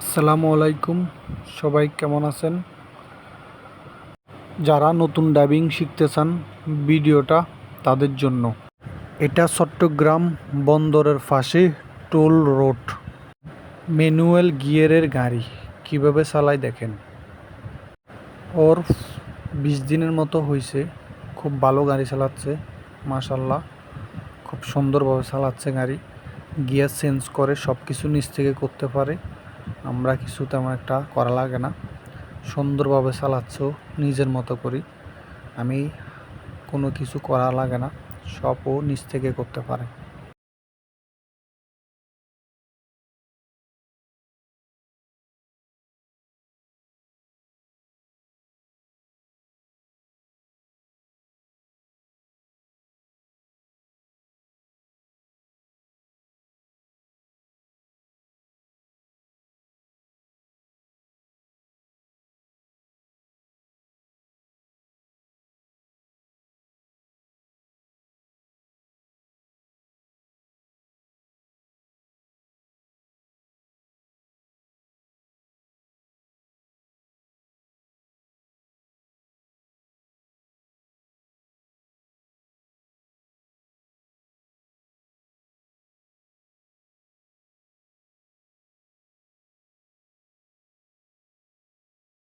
আসসালামু আলাইকুম। সবাই কেমন আছেন? যারা নতুন ড্রাইভিং শিখতে চান, ভিডিওটা তাদের জন্য। এটা চট্টগ্রাম বন্দরের পাশে টোল রোড, ম্যানুয়াল গিয়ারের গাড়ি কিভাবে চালায় দেখেন। ওর 20 দিনের মতো হয়েছে, খুব ভালো গাড়ি চালাচ্ছে মাশাল্লাহ, খুব সুন্দরভাবে চালাচ্ছে গাড়ি। গিয়ার চেঞ্জ করে সব কিছু নিচ থেকে করতে পারে, আমরা কিছু তেমন একটা করা লাগে না। সুন্দরভাবে চালাচ্ছেও নিজের মতো করি, আমি কোনো কিছু করা লাগে না, সব ও নিচ থেকে করতে পারে।